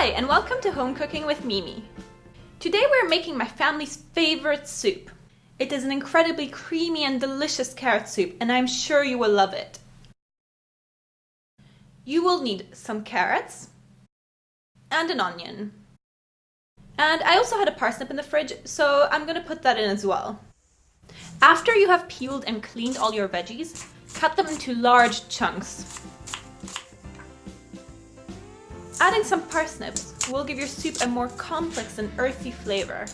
Hi, and welcome to Home Cooking with Mimi. Today we're making my family's favorite soup. It is an incredibly creamy and delicious carrot soup, and I'm sure you will love it. You will need some carrots and an onion. And I also had a parsnip in the fridge, so I'm going to put that in as well. After you have peeled and cleaned all your veggies, cut them into large chunks. Adding some parsnips will give your soup a more complex and earthy flavor.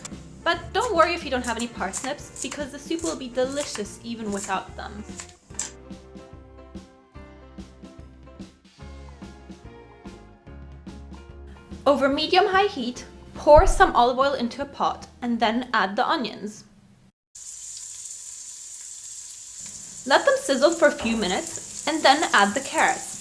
But don't worry if you don't have any parsnips, because the soup will be delicious even without them. Over medium-high heat, pour some olive oil into a pot and then add the onions. Let them sizzle for a few minutes and then add the carrots.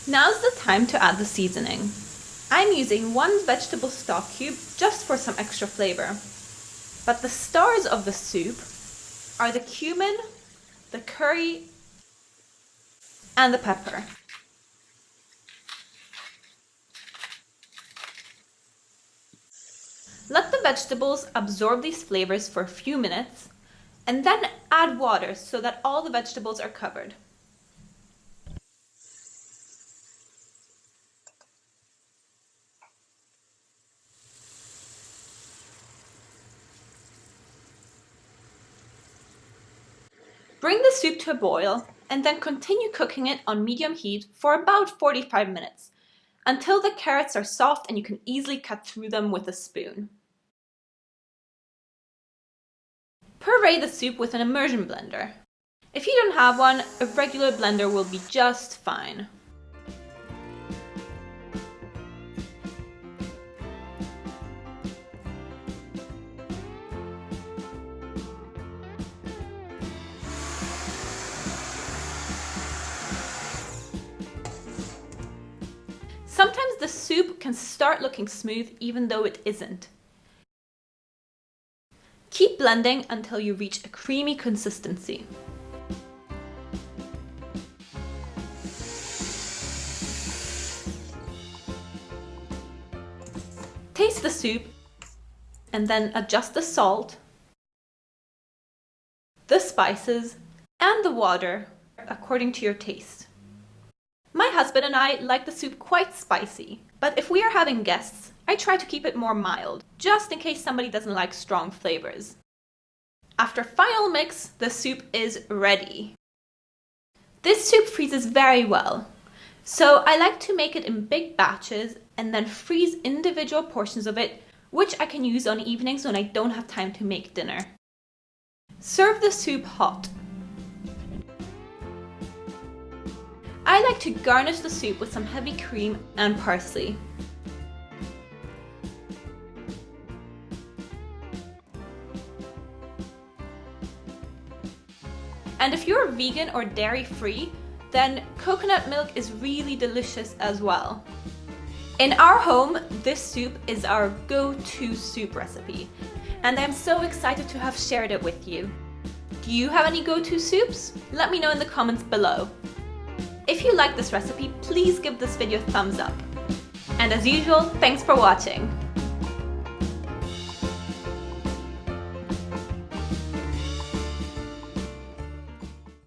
Now's the time to add the seasoning. I'm using 1 vegetable stock cube just for some extra flavor. But the stars of the soup are the cumin, the curry, and the pepper. Let the vegetables absorb these flavors for a few minutes, and then add water so that all the vegetables are covered. Bring the soup to a boil and then continue cooking it on medium heat for about 45 minutes until the carrots are soft and you can easily cut through them with a spoon. Puree the soup with an immersion blender. If you don't have one, a regular blender will be just fine. Sometimes the soup can start looking smooth even though it isn't. Keep blending until you reach a creamy consistency. Taste the soup and then adjust the salt, the spices, and the water according to your taste. My husband and I like the soup quite spicy, but if we are having guests, I try to keep it more mild, just in case somebody doesn't like strong flavors. After final mix, the soup is ready. This soup freezes very well, so I like to make it in big batches and then freeze individual portions of it, which I can use on evenings when I don't have time to make dinner. Serve the soup hot. I like to garnish the soup with some heavy cream and parsley. And if you're vegan or dairy-free, then coconut milk is really delicious as well. In our home, this soup is our go-to soup recipe, and I'm so excited to have shared it with you. Do you have any go-to soups? Let me know in the comments below. If you like this recipe, please give this video a thumbs up. And as usual, thanks for watching.